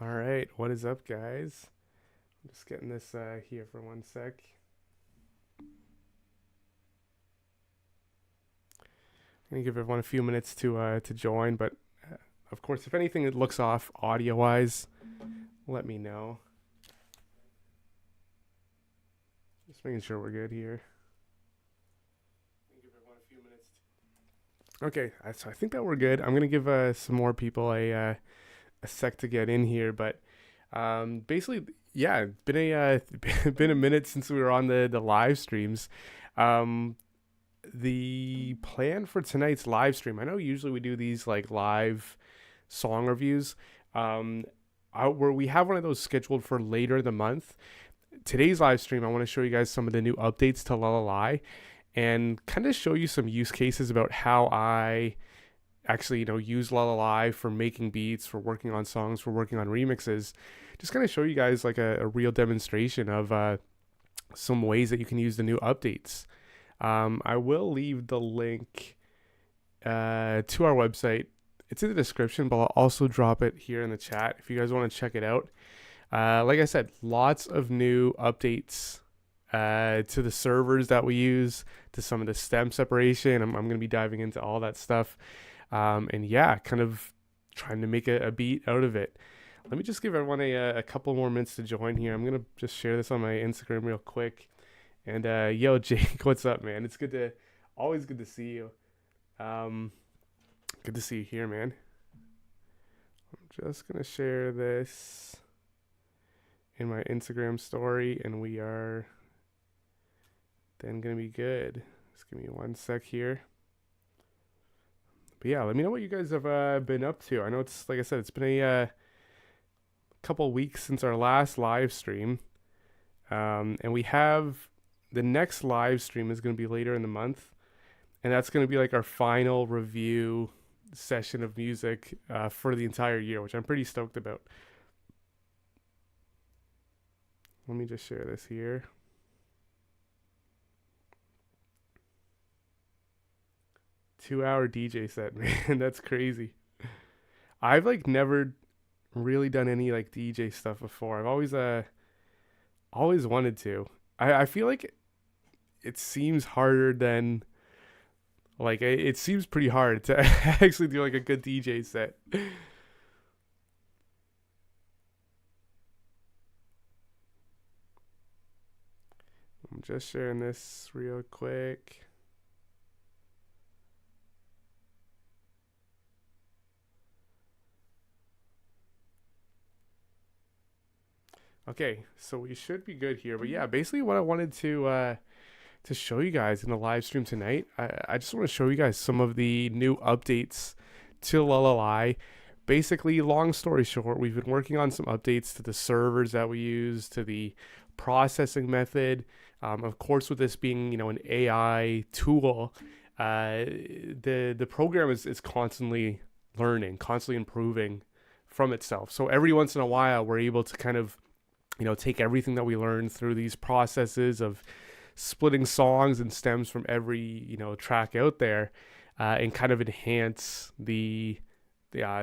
All right, what is up, guys? I'm just getting this here for one sec. I'm gonna give everyone a few minutes to join, but of course, if anything that looks off audio wise, let me know. Just making sure we're good here. Give everyone a few minutes. Okay, so I think that we're good. I'm gonna give some more people a sec to get in here, but basically, yeah, it's been been a minute since we were on the live streams. Um, the plan for tonight's live stream. I know usually we do these like live song reviews. Um, where we have one of those scheduled for later in the month. Today's live stream, I want to show you guys some of the new updates to LALAL.AI and kind of show you some use cases about how I actually, use LALAL.AI for making beats, for working on songs, for working on remixes. Just kind of show you guys like a real demonstration of some ways that you can use the new updates. I will leave the link to our website. It's in the description, but I'll also drop it here in the chat if you guys want to check it out. Like I said, lots of new updates to the servers that we use, to some of the stem separation. I'm going to be diving into all that stuff. And yeah, kind of trying to make a beat out of it. Let me just give everyone a couple more minutes to join here. I'm going to just share this on my Instagram real quick. And yo, Jake, what's up, man? It's always good to see you. Good to see you here, man. I'm just gonna share this in my Instagram story, and we are then gonna be good. Just give me one sec here. But yeah, let me know what you guys have been up to. I know it's like I said, it's been a couple weeks since our last live stream, and we have the next live stream is going to be later in the month, and that's going to be like our final review session of music for the entire year, which I'm pretty stoked about. Let me just share this here. Two-hour DJ set, man. That's crazy. I've like never really done any like DJ stuff before. I've always wanted to. I feel like it seems harder than like it seems pretty hard to actually do like a good DJ set. I'm just sharing this real quick. Okay, so we should be good here. But yeah, basically what I wanted to show you guys in the live stream tonight, I just want to show you guys some of the new updates to LALAL.AI. Basically, long story short, we've been working on some updates to the servers that we use, to the processing method. Of course, with this being an AI tool, the program is constantly learning, constantly improving from itself. So every once in a while, we're able to kind of take everything that we learned through these processes of splitting songs and stems from every track out there, and kind of enhance the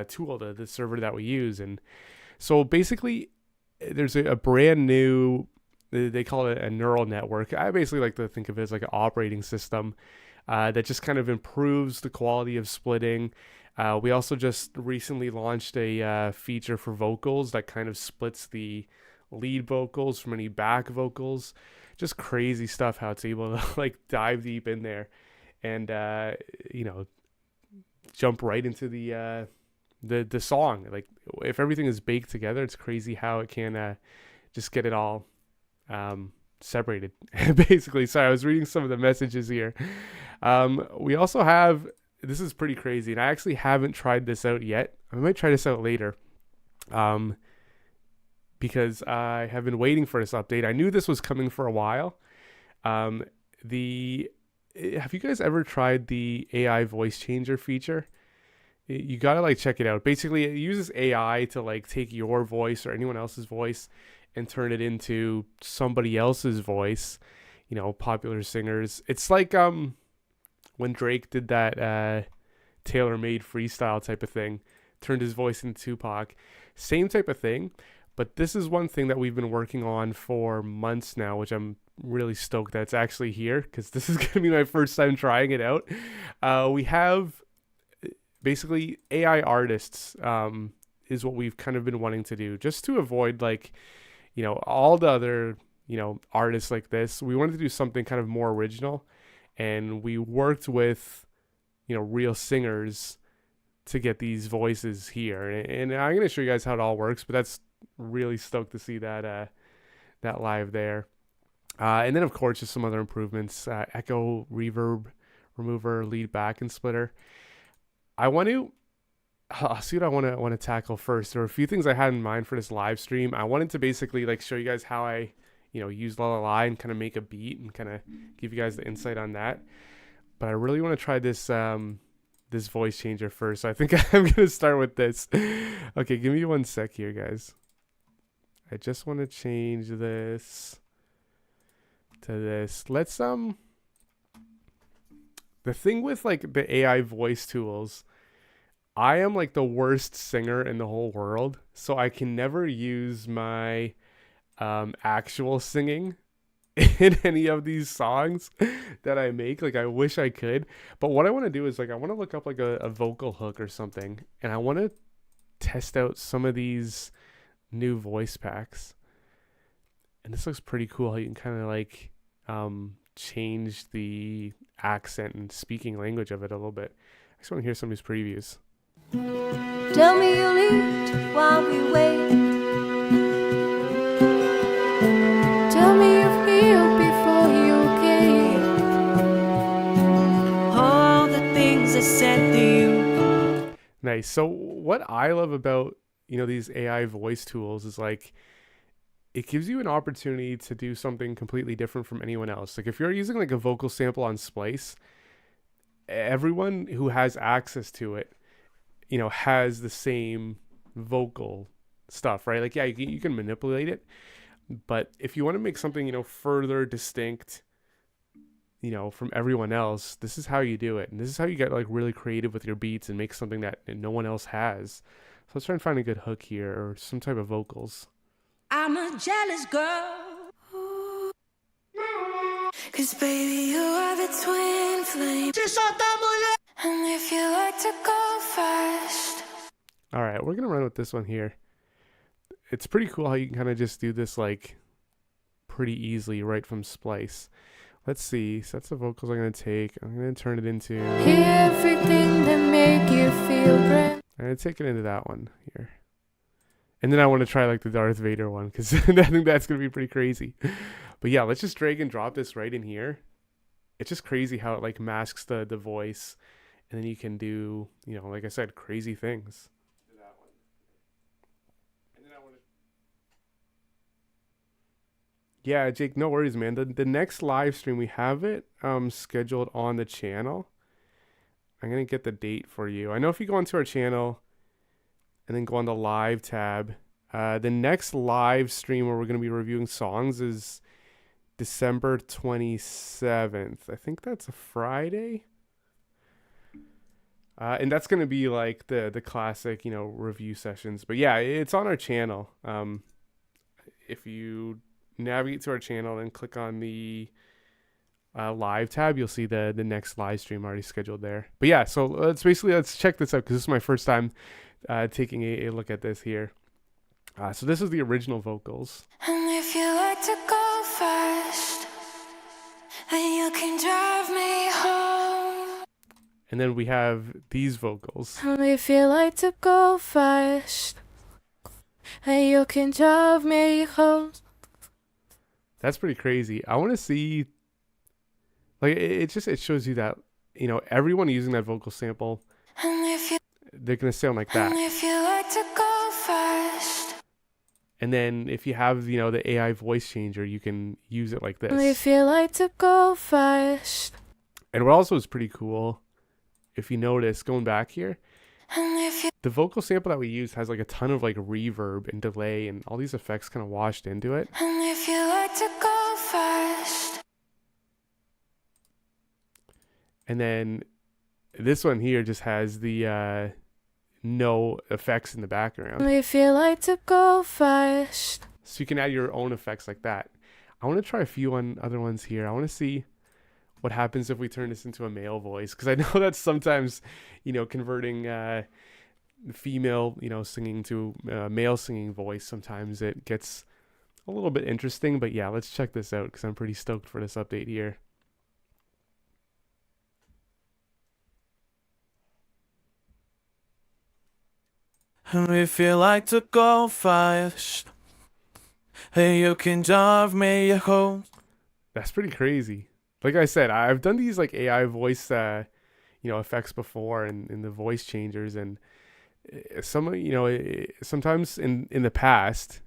tool, the server that we use. And so basically, there's a brand new, they call it a neural network. I basically like to think of it as like an operating system that just kind of improves the quality of splitting. We also just recently launched a feature for vocals that kind of splits the lead vocals from any back vocals. Just crazy stuff how it's able to like dive deep in there and jump right into the song. Like if everything is baked together, it's crazy how it can just get it all separated. Basically, sorry, I was reading some of the messages here. We also have, this is pretty crazy, and I actually haven't tried this out yet. I might try this out later. Because I have been waiting for this update. I knew this was coming for a while. Have you guys ever tried the AI voice changer feature? You gotta like check it out. Basically, it uses AI to like take your voice or anyone else's voice and turn it into somebody else's voice. Popular singers. It's like when Drake did that tailor-made freestyle type of thing. turned his voice into Tupac. Same type of thing, but this is one thing that we've been working on for months now, which I'm really stoked that it's actually here because this is going to be my first time trying it out. We have basically AI artists is what we've kind of been wanting to do just to avoid like, all the other, artists like this. We wanted to do something kind of more original, and we worked with, real singers to get these voices here. And I'm going to show you guys how it all works, but that's really stoked to see that that live there. And then of course just some other improvements: echo, reverb remover, lead back, and splitter. I want to I'll see what I want to tackle first. There were a few things I had in mind for this live stream. I wanted to basically like show you guys how I, use LALAL.AI and kind of make a beat and kind of give you guys the insight on that. But I really want to try this this voice changer first. So I think I'm gonna start with this. Okay, give me one sec here, guys. I just want to change this to this. Let's the thing with like the AI voice tools, I am like the worst singer in the whole world, so I can never use my actual singing in any of these songs that I make. Like I wish I could, but what I want to do is like I want to look up like a vocal hook or something, and I want to test out some of these new voice packs. And this looks pretty cool how you can kind of like change the accent and speaking language of it a little bit. I just want to hear some of these previews. Tell me you'll eat while we wait. Tell me you feel before you gave all the things I said to you. Nice. So what I love about, these AI voice tools is like it gives you an opportunity to do something completely different from anyone else. Like if you're using like a vocal sample on Splice, everyone who has access to it, has the same vocal stuff, right? Like, yeah, you can manipulate it, but if you want to make something, further distinct, from everyone else, this is how you do it. And this is how you get like really creative with your beats and make something that no one else has. So let's try and find a good hook here or some type of vocals. I'm a jealous girl. 'Cause baby, you are the twin flame. And if you like to go first. All right, we're going to run with this one here. It's pretty cool how you can kind of just do this like pretty easily right from Splice. Let's see. So that's the vocals I'm going to take. I'm going to turn it into... Everything that make you feel brand. I'm going to take it into that one here. And then I want to try like the Darth Vader one because I think that's going to be pretty crazy. But yeah, let's just drag and drop this right in here. It's just crazy how it like masks the voice. And then you can do, like I said, crazy things. Yeah, Jake, no worries, man. The next live stream, we have it scheduled on the channel. I'm going to get the date for you. I know if you go onto our channel and then go on the live tab, the next live stream where we're going to be reviewing songs is December 27th. I think that's a Friday. And that's going to be like the classic, review sessions. But yeah, it's on our channel. If you navigate to our channel and click on the live tab, you'll see the next live stream already scheduled there. But yeah, so let's check this out because this is my first time taking a look at this here. So this is the original vocals. And if you like to go first, then you can drive me home. And then we have these vocals. And if you like to go first, then you can drive me home. That's pretty crazy. I want to see, like, it shows you that, everyone using that vocal sample, they're going to sound like that. And if you like to go first. And then if you have, the AI voice changer, you can use it like this. And if you like to go first. And what also is pretty cool, if you notice, going back here, the vocal sample that we use has like a ton of like reverb and delay and all these effects kind of washed into it. And if you like to go first. And then this one here just has the no effects in the background. If you like to go fast. So you can add your own effects like that. I want to try a few other ones here. I want to see what happens if we turn this into a male voice, because I know that sometimes, converting female, singing to male singing voice, sometimes it gets a little bit interesting. But yeah, let's check this out because I'm pretty stoked for this update here. And if you like to go fast, hey, you can drive me home. That's pretty crazy. Like I said, I've done these like AI voice, effects before, and in the voice changers, and sometimes in the past,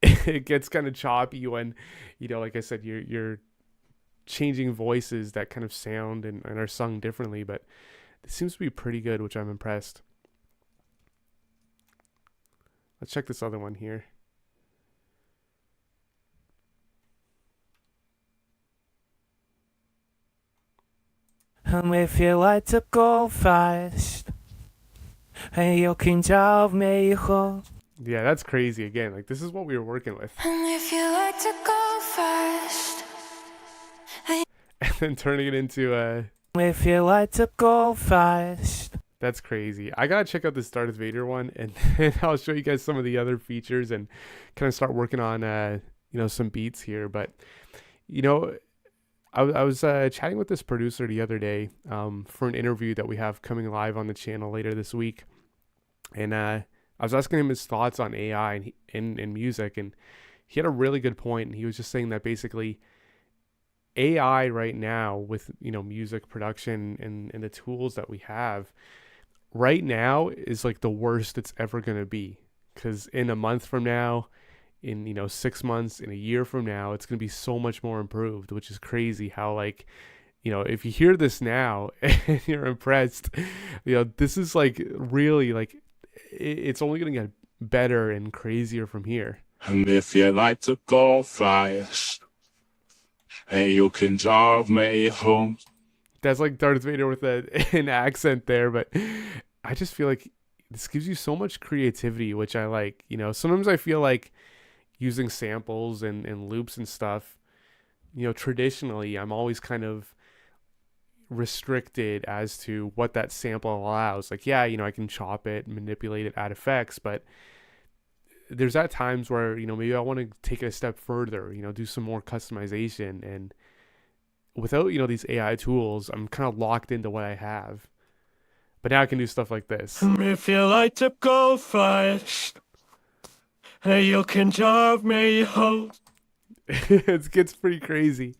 it gets kind of choppy when, like I said, you're changing voices that kind of sound and are sung differently. But it seems to be pretty good, which I'm impressed. Let's check this other one here. And if you like to go fast, hey, you can drive me home. Yeah, that's crazy. Again, like this is what we were working with. And if you like to go fast, And then turning it into if you like to go fast. that's crazy. I gotta check out this Darth Vader one, and then I'll show you guys some of the other features and kind of start working on some beats here. But you know, I was chatting with this producer the other day for an interview that we have coming live on the channel later this week, and I was asking him his thoughts on AI and music, and he had a really good point. And he was just saying that basically AI right now with music production and the tools that we have right now is like the worst it's ever gonna be. Because in a month from now, in 6 months, in a year from now, it's gonna be so much more improved, which is crazy. How like if you hear this now and you're impressed, this is like really like it's only gonna get better and crazier from here. And if you like to go fast, hey, you can drive me home. That's like Darth Vader with an accent there, but I just feel like this gives you so much creativity, which I like. Sometimes I feel like using samples and loops and stuff, traditionally I'm always kind of restricted as to what that sample allows. Like, yeah, I can chop it, manipulate it, add effects, but there's at times where, maybe I want to take it a step further, do some more customization. And without, these AI tools, I'm kind of locked into what I have. But now I can do stuff like this. If you like to go fast, hey, you can drive me home. It gets pretty crazy.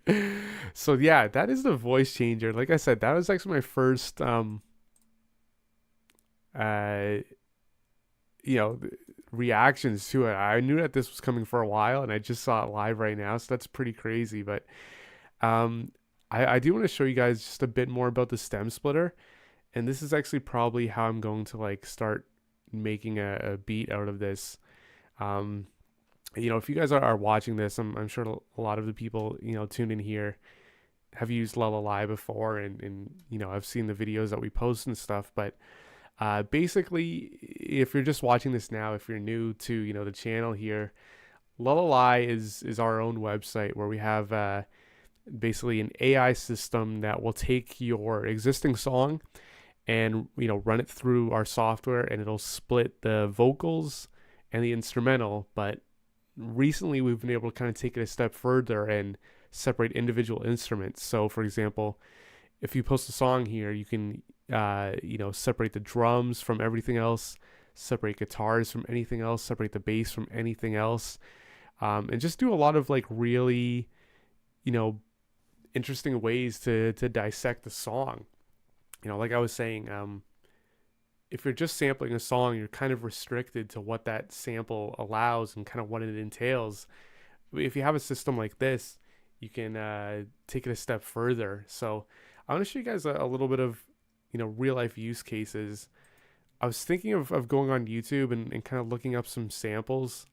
So yeah, that is the voice changer. Like I said, that was actually my first uh you know reactions to it. I knew that this was coming for a while, and I just saw it live right now, so that's pretty crazy. But um I do want to show you guys just a bit more about the stem splitter, and this is actually probably how I'm going to like start making a beat out of this. um if you guys are watching this, I'm sure a lot of the people tuned in here have used LALAL.AI before, and I've seen the videos that we post and stuff. But basically, if you're just watching this now, if you're new to the channel here, LALAL.AI is our own website where we have basically an AI system that will take your existing song and run it through our software, and it'll split the vocals and the instrumental. But recently we've been able to kind of take it a step further and separate individual instruments. So for example, if you post a song here, you can separate the drums from everything else, separate guitars from anything else, separate the bass from anything else, and just do a lot of like really you know interesting ways to dissect the song. Like I was saying, if you're just sampling a song, you're kind of restricted to what that sample allows and kind of what it entails. If you have a system like this, you can take it a step further. So I want to show you guys a little bit of real life use cases. I was thinking of going on YouTube and kind of looking up some samples,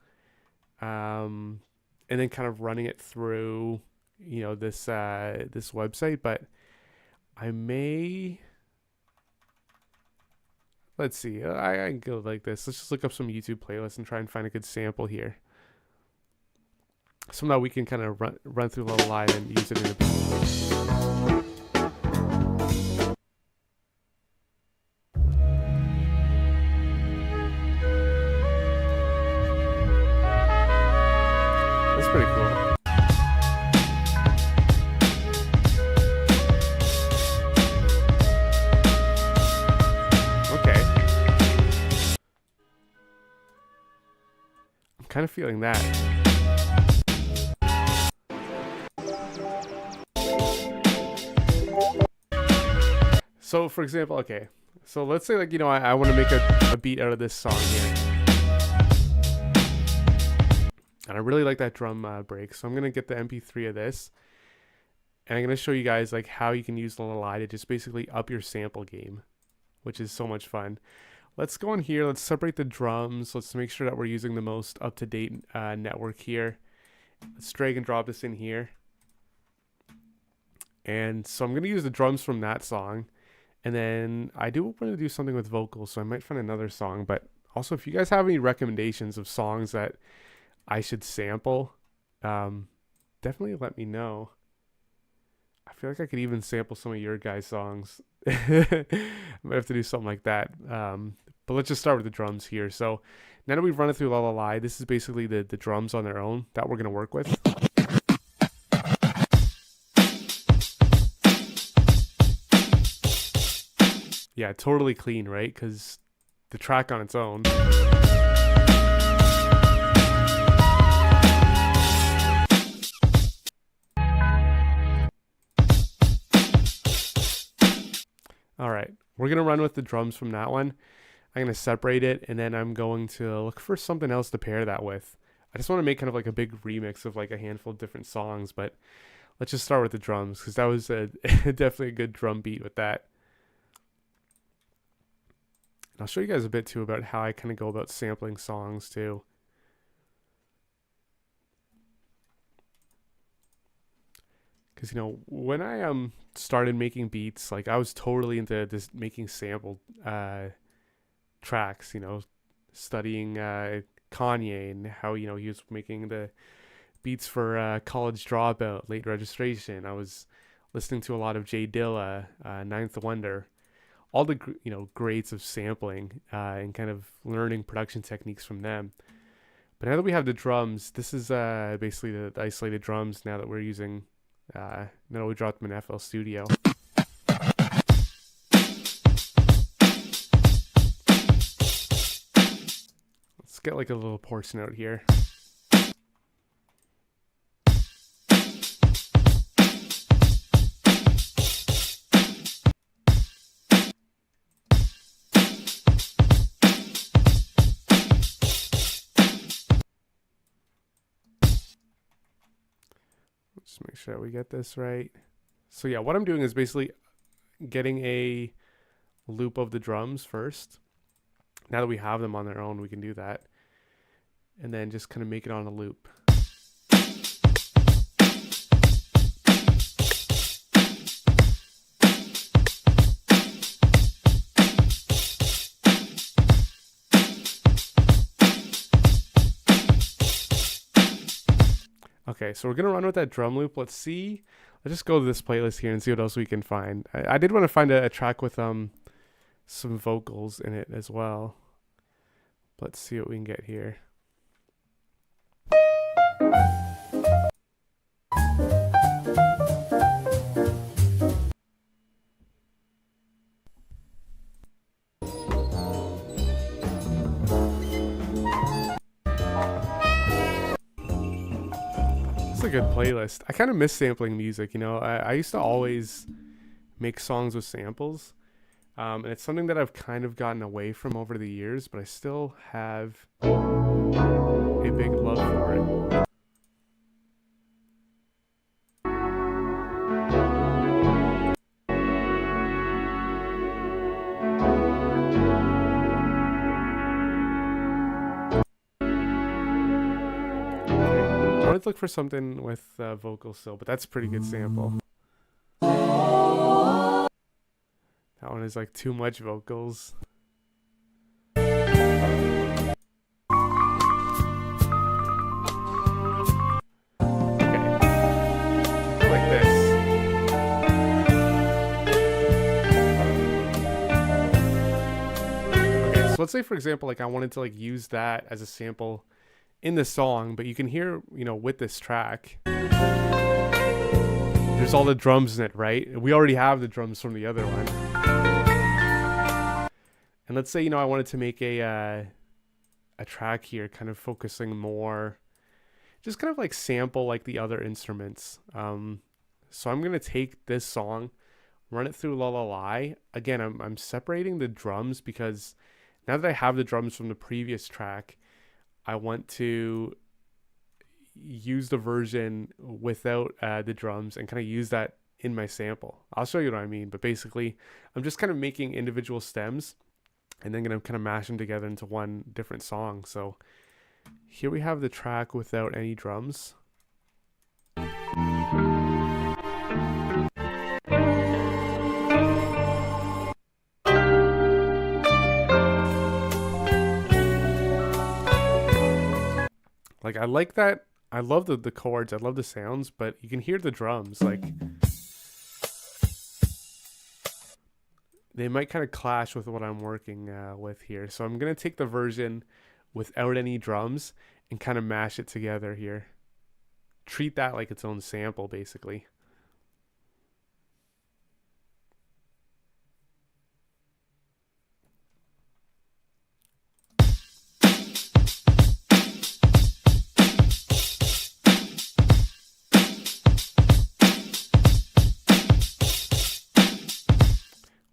and then kind of running it through this website. But I may Let's see. I can go like this. Let's just look up some YouTube playlists and try and find a good sample here. So that we can kind of run through LALAL.AI and use it in a beat. That's pretty cool. Okay. I'm kind of feeling that. So, for example, okay. So let's say, like, I want to make a beat out of this song here. And I really like that drum break. So I'm going to get the MP3 of this. And I'm going to show you guys, like, how you can use LALAL.AI to just basically up your sample game, which is so much fun. Let's go in here. Let's separate the drums. Let's make sure that we're using the most up-to-date network here. Let's drag and drop this in here. And so I'm going to use the drums from that song. And then I do want to do something with vocals, so I might find another song. But also, if you guys have any recommendations of songs that I should sample, definitely let me know. I feel like I could even sample some of your guys' songs. I might have to do something like that. But let's just start with the drums here. So now that we've run it through LALAL.AI, this is basically the drums on their own that we're going to work with. Yeah, totally clean, right? Because the track on its own. All right, we're going to run with the drums from that one. I'm going to separate it, and then I'm going to look for something else to pair that with. I just want to make kind of like a big remix of like a handful of different songs, but let's just start with the drums because that was definitely a good drum beat with that. And I'll show you guys a bit too about how I kind of go about sampling songs too. Because when I started making beats, like I was totally into this making sample tracks. Studying Kanye and how he was making the beats for College Dropout, Late Registration. I was listening to a lot of Jay Dilla, Ninth Wonder, all the grades of sampling and kind of learning production techniques from them. But now that we have the drums, this is basically the isolated drums. Now that we're using, now that we dropped them in FL Studio. Let's get like a little portion out here. Just make sure we get this right. So yeah, what I'm doing is basically getting a loop of the drums first. Now that we have them on their own, we can do that. And then just kind of make it on a loop. Okay, so we're going to run with that drum loop. Let's just go to this playlist here and see what else we can find. I did want to find a track with some vocals in it as well. Let's see what we can get here. It's a good playlist. I kind of miss sampling music, I used to always make songs with samples. And it's something that I've kind of gotten away from over the years, but I still have a big love for it. I wanted to look for something with vocals still, but that's a pretty good sample. That one is like too much vocals. let's say for example, like I wanted to like use that as a sample in the song, but you can hear, with this track, there's all the drums in it, right? We already have the drums from the other one. And let's say, I wanted to make a track here kind of focusing more, just kind of like sample like the other instruments. So I'm going to take this song, run it through LALAL.AI. Again, I'm separating the drums because now that I have the drums from the previous track, I want to use the version without the drums and kind of use that in my sample. I'll show you what I mean, but basically I'm just kind of making individual stems and then gonna kind of mash them together into one different song. So here we have the track without any drums. Like I like that. I love the chords. I love the sounds, but you can hear the drums. Like they might kind of clash with what I'm working with here. So I'm going to take the version without any drums and kind of mash it together here. Treat that like its own sample, basically.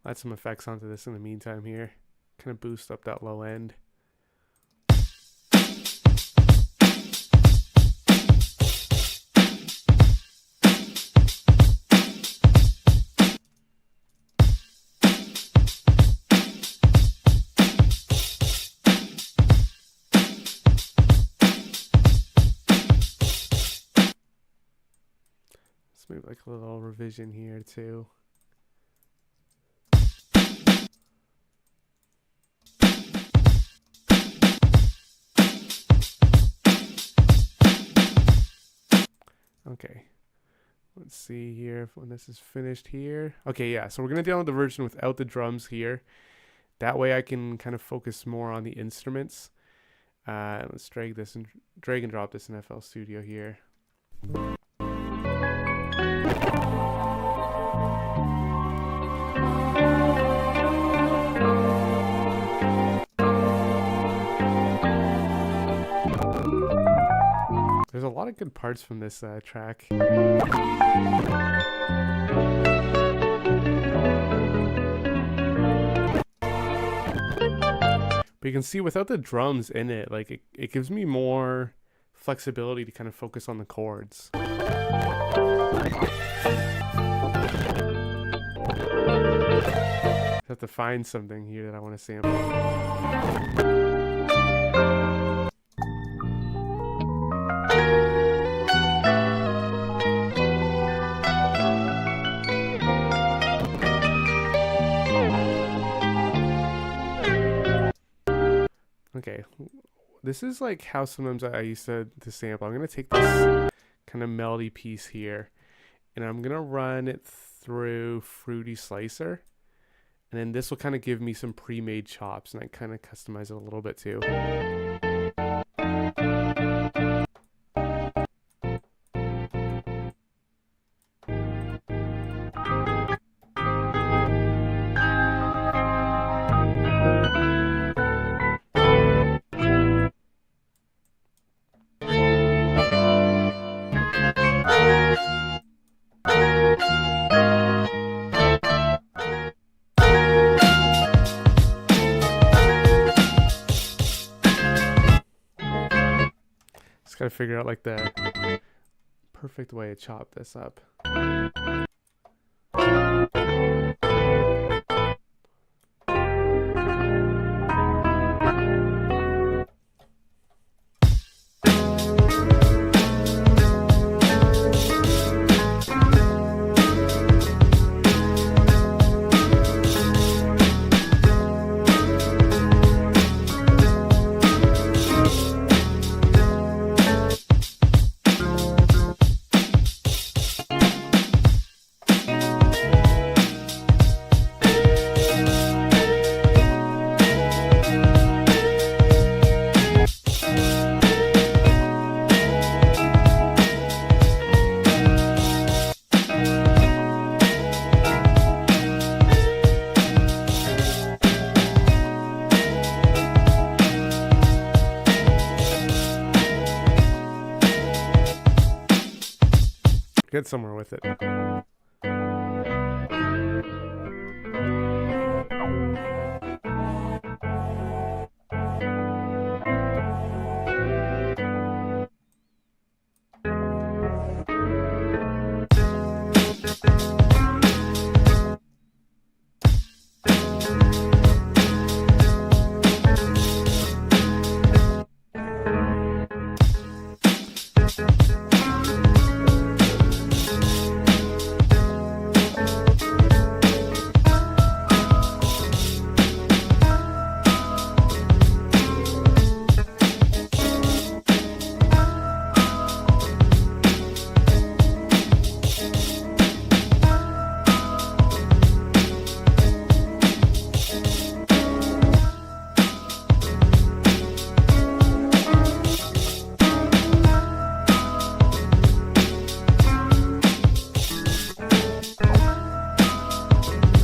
Add some effects onto this in the meantime here. Kind of boost up that low end. Let's maybe like a little revision here too. Okay, let's see here when this is finished here. Okay, yeah, so we're going to download the version without the drums here. That way I can kind of focus more on the instruments. Let's drag and drop this in FL Studio here. There's a lot of good parts from this track. But you can see without the drums in it, like it gives me more flexibility to kind of focus on the chords. I have to find something here that I want to sample. Okay, this is like how sometimes I used to sample. I'm going to take this kind of melody piece here and I'm going to run it through Fruity Slicer. And then this will kind of give me some pre-made chops and I kind of customize it a little bit too. Just gotta figure out like the perfect way to chop this up. Get somewhere with it.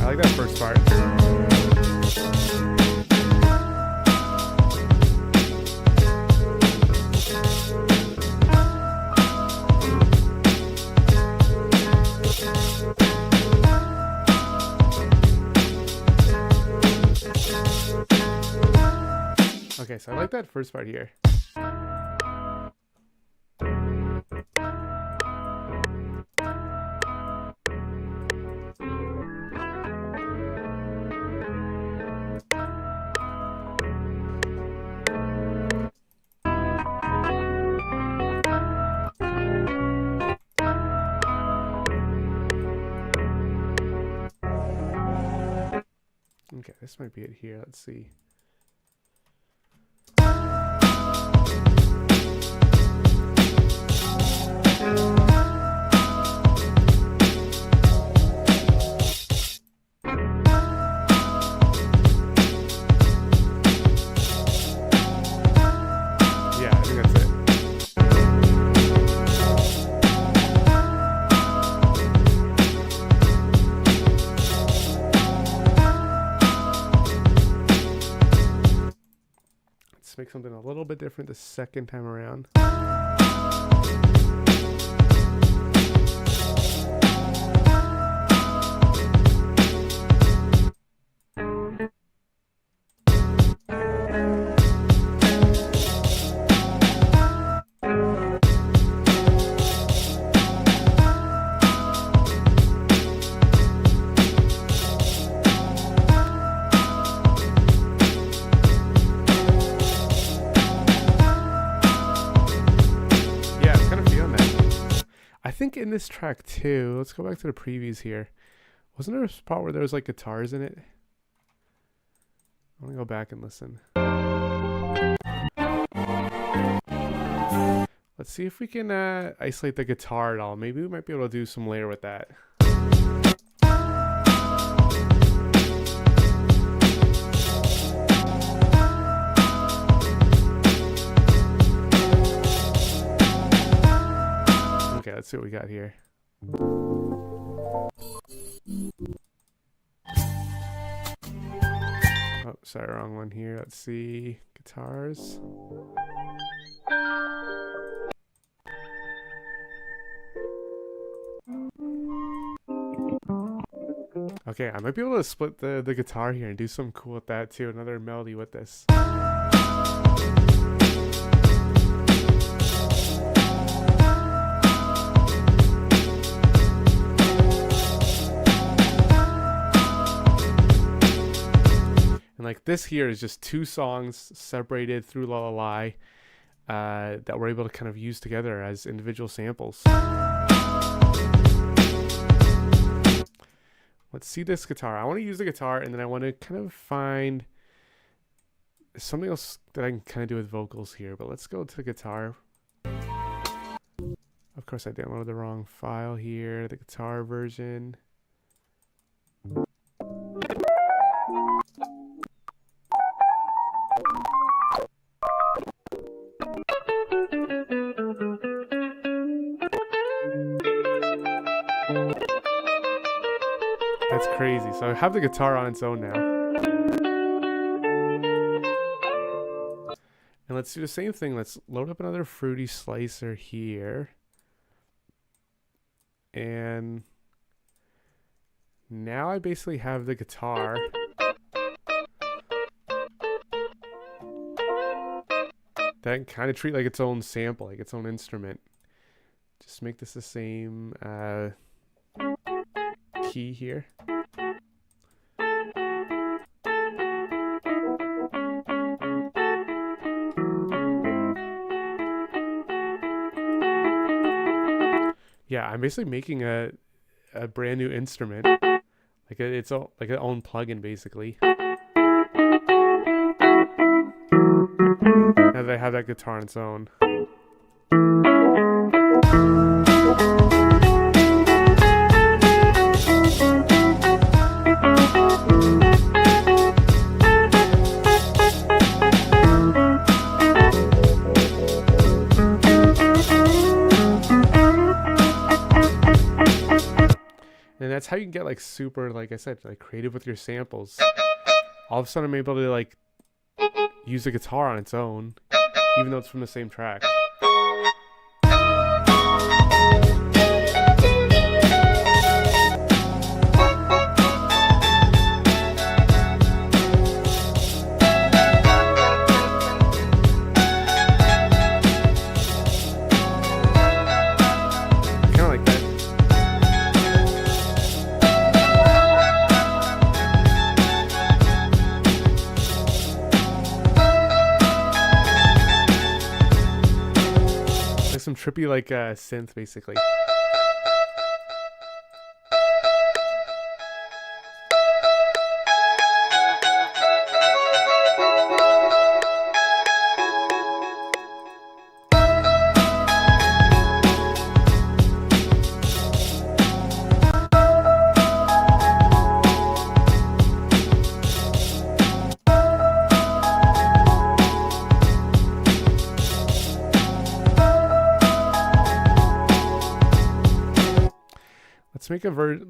I like that first part. Okay, so I like that first part here. Okay, this might be it here. Let's see. Yeah, I think that's it. Let's make something a little bit different the second time around. I think in this track too, let's go back to the previews here. Wasn't there a spot where there was like guitars in it? I want to go back and listen. Let's see if we can isolate the guitar at all. Maybe we might be able to do some layer with that. Okay, let's see what we got here. Oh, sorry, wrong one here. Let's see. Guitars. Okay, I might be able to split the guitar here and do something cool with that too. Another melody with this. And like this here is just two songs separated through LALAL.AI that we're able to kind of use together as individual samples. Let's see this guitar. I want to use the guitar and then I want to kind of find something else that I can kind of do with vocals here. But let's go to the guitar. Of course, I downloaded the wrong file here, the guitar version. That's crazy. So I have the guitar on its own now. And let's do the same thing. Let's load up another fruity slicer here. And now I basically have the guitar. That kind of treat like its own sample, like its own instrument. Just make this the same key here. Yeah, I'm basically making a brand new instrument, like it's all like an own plugin basically. Now that I have that guitar on its own. And that's how you can get like super, like I said, like creative with your samples. All of a sudden I'm able to like use the guitar on its own, even though it's from the same track. Kind of like that. Like some trippy like synth basically.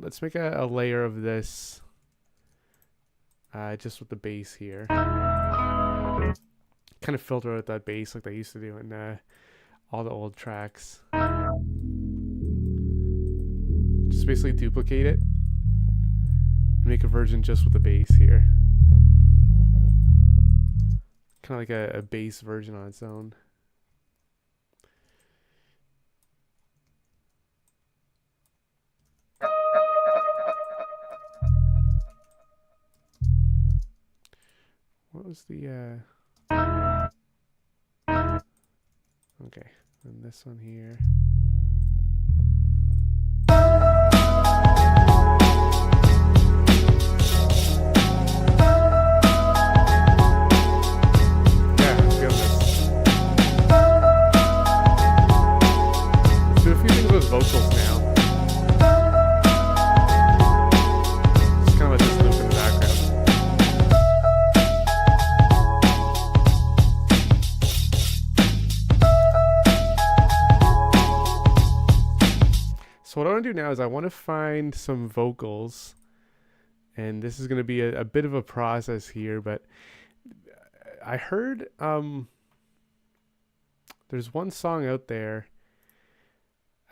Let's make a layer of this just with the bass here. Kind of filter out that bass like they used to do in all the old tracks. Just basically duplicate it and make a version just with the bass here. Kind of like a bass version on its own. What was the okay, and this one here. Yeah, I'm feeling this. Let's do a few things with vocals now. Just kind of let this loop in the background. So what I want to do now is I want to find some vocals, and this is going to be a bit of a process here, but I heard there's one song out there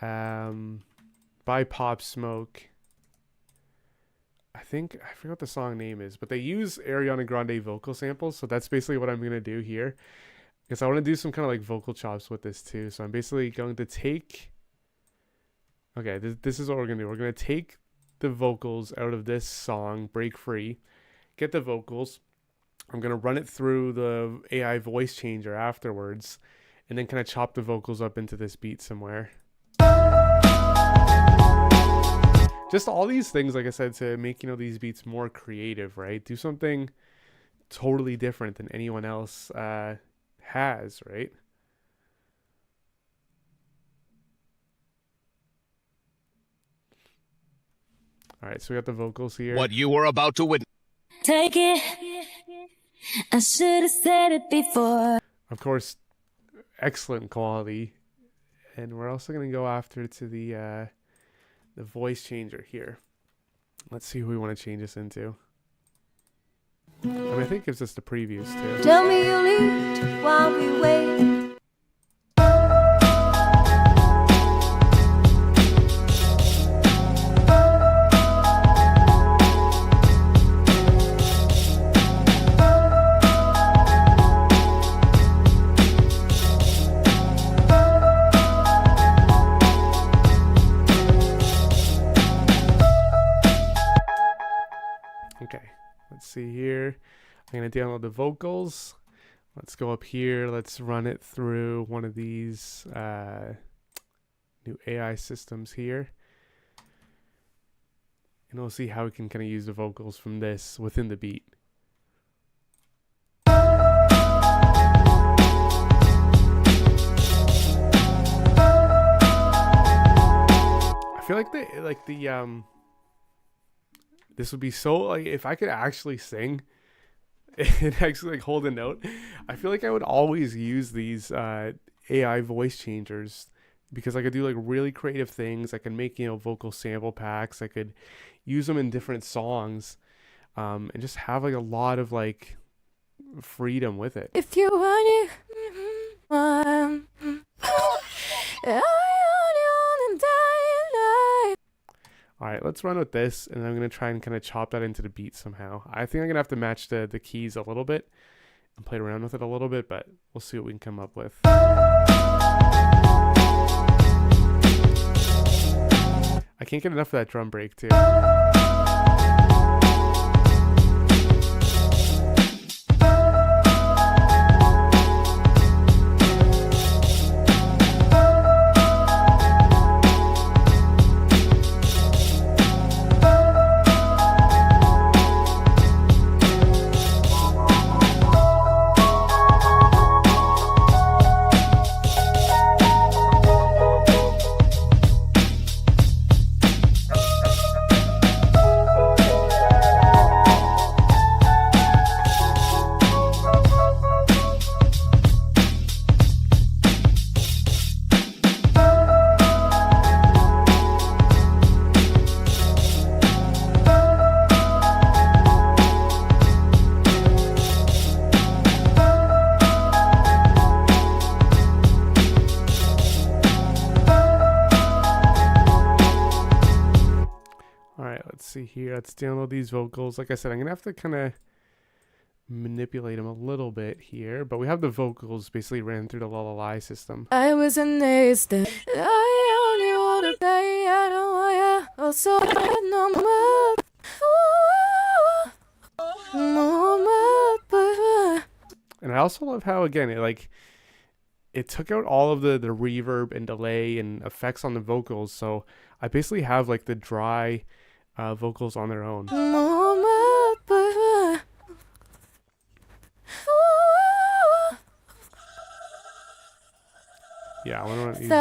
by Pop Smoke. I forgot what the song name is, but they use Ariana Grande vocal samples, so that's basically what I'm going to do here, because I want to do some kind of like vocal chops with this too. So I'm basically going to take... Okay, this is what we're going to do. We're going to take the vocals out of this song, Break Free, get the vocals. I'm going to run it through the AI voice changer afterwards, and then kind of chop the vocals up into this beat somewhere. Just all these things, like I said, to make, these beats more creative, right? Do something totally different than anyone else has, right? All right, so we got the vocals here. What you were about to witness. Take it. I should have said it before. Of course, excellent quality. And we're also going to go after to the voice changer here. Let's see who we want to change this into. I think it gives us the previews too. Tell me you'll eat while we wait. see here. I'm gonna download the vocals. Let's go up here. Let's run it through one of these new AI systems here. And we'll see how we can kind of use the vocals from this within the beat. I feel like this would be so, like, if I could actually sing and actually like hold a note, I feel like I would always use these AI voice changers, because I could do like really creative things. I could make, vocal sample packs. I could use them in different songs, and just have like a lot of like freedom with it. If you want it, All right, let's run with this, and I'm gonna try and kind of chop that into the beat somehow. I think I'm gonna have to match the keys a little bit and play around with it a little bit, but we'll see what we can come up with. I can't get enough of that drum break too. Let's see here. Let's download these vocals. Like I said, I'm gonna have to kind of manipulate them a little bit here, but we have the vocals basically ran through the LALAL.AI system. I was amazed that I only want to die. I don't want you. Also, no more. And I also love how, again, it took out all of the reverb and delay and effects on the vocals, so I basically have like the dry vocals on their own. Yeah, I want to use this.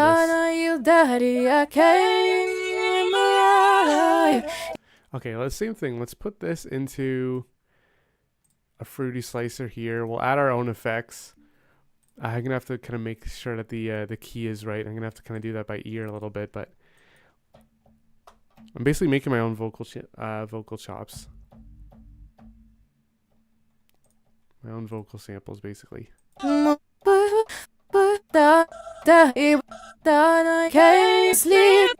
Okay, let's same thing. Let's put this into a fruity slicer here. We'll add our own effects. I'm gonna have to kind of make sure that the key is right. I'm gonna have to kind of do that by ear a little bit, but I'm basically making my own vocal chops, my own vocal samples, basically. Can't sleep.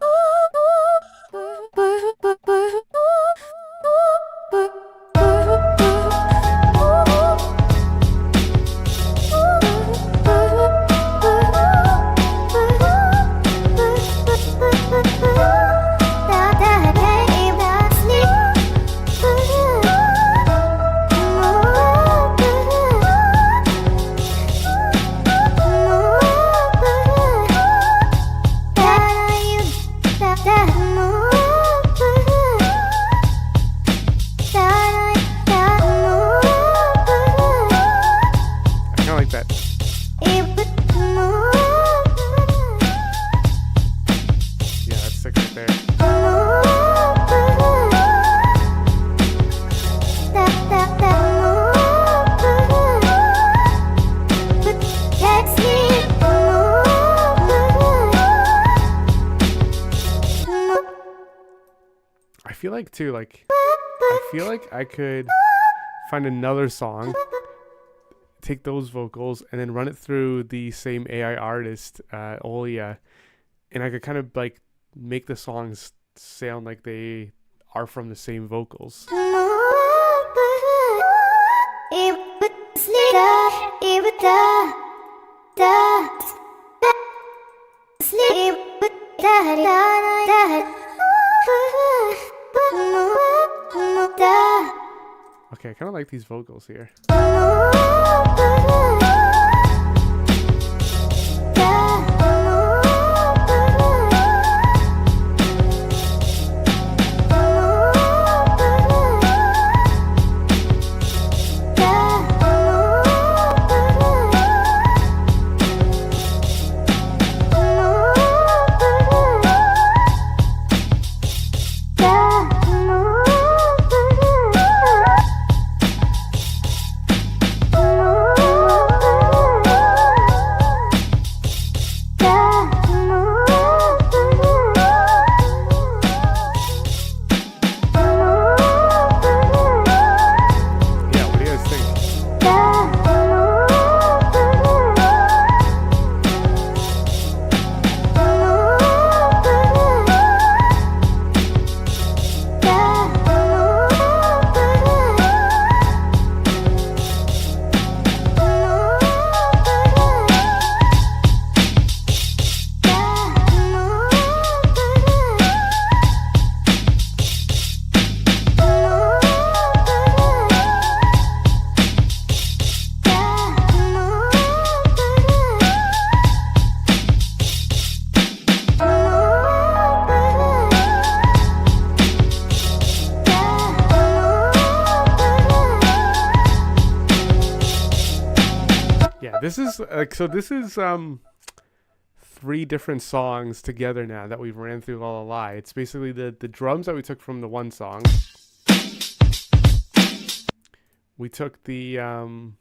I feel like I could find another song, take those vocals, and then run it through the same AI artist, Olia, and I could kind of like make the songs sound like they are from the same vocals. Okay, Okay, I kind of like these vocals here. Yeah, what do you guys think? Yeah, this is like so. This is three different songs together now that we've ran through LALAL.AI. It's basically the drums that we took from the one song. We took these kind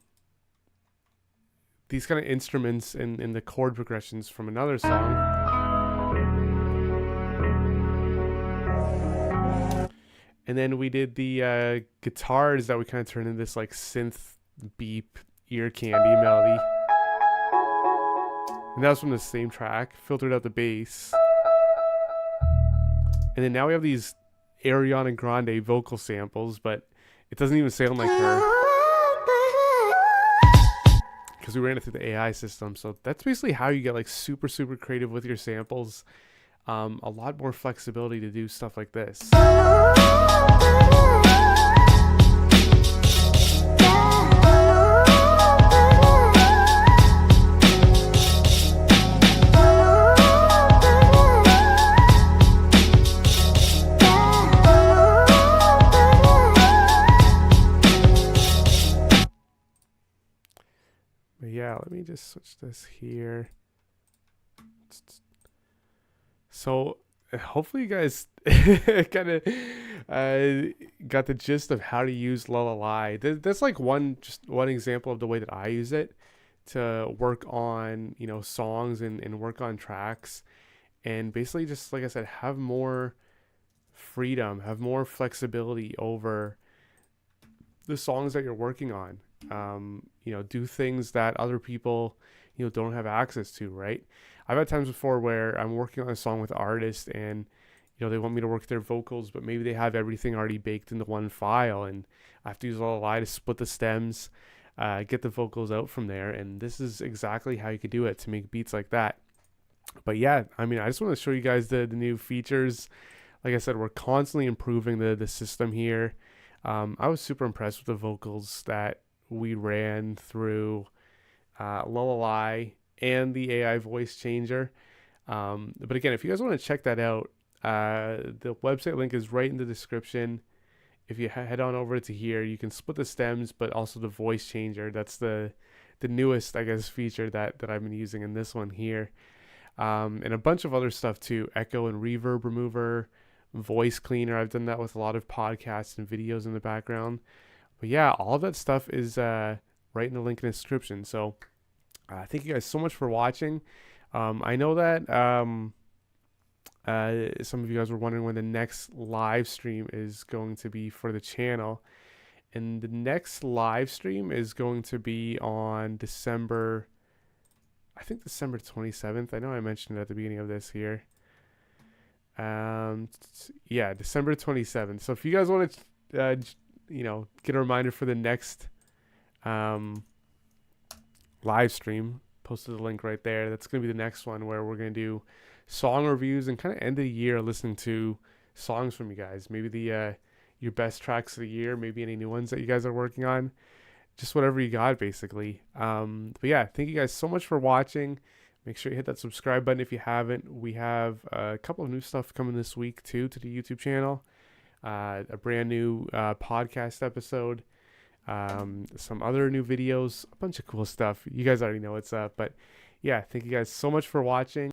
of instruments in the chord progressions from another song, and then we did the guitars that we kind of turned into this like synth beep ear candy melody. And that was from the same track, filtered out the bass. And then now we have these Ariana Grande vocal samples, but it doesn't even sound like her because we ran it through the AI system. So that's basically how you get like super, super creative with your samples. A lot more flexibility to do stuff like this. But yeah, let me just switch this here. So hopefully you guys kind of got the gist of how to use LALAL.AI. That's like one example of the way that I use it to work on songs and work on tracks, and basically just like I said, have more freedom, have more flexibility over the songs that you're working on. Do things that other people don't have access to, right? I've had times before where I'm working on a song with artists and they want me to work their vocals, but maybe they have everything already baked into one file, and I have to use LALAL.AI to split the stems, get the vocals out from there. And this is exactly how you could do it to make beats like that. But yeah, I mean, I just want to show you guys the new features. Like I said, we're constantly improving the system here. I was super impressed with the vocals that we ran through LALAL.AI and the AI voice changer. But again, if you guys want to check that out, the website link is right in the description. If you head on over to here, you can split the stems, but also the voice changer. That's the newest, I guess, feature that I've been using in this one here. And a bunch of other stuff too, echo and reverb remover, voice cleaner. I've done that with a lot of podcasts and videos in the background. But yeah, all of that stuff is right in the link in the description. So thank you guys so much for watching. I know that some of you guys were wondering when the next live stream is going to be for the channel. And the next live stream is going to be on December 27th. I know I mentioned it at the beginning of this here. Yeah, December 27th. So if you guys want to, get a reminder for the next live stream, posted the link right there. That's going to be the next one where we're going to do song reviews and kind of end of the year listening to songs from you guys. Maybe the your best tracks of the year, maybe any new ones that you guys are working on, just whatever you got, basically. But yeah, thank you guys so much for watching. Make sure you hit that subscribe button if you haven't. We have a couple of new stuff coming this week too to the YouTube channel. A brand new podcast episode, some other new videos, a bunch of cool stuff. You guys already know what's up, but yeah, thank you guys so much for watching.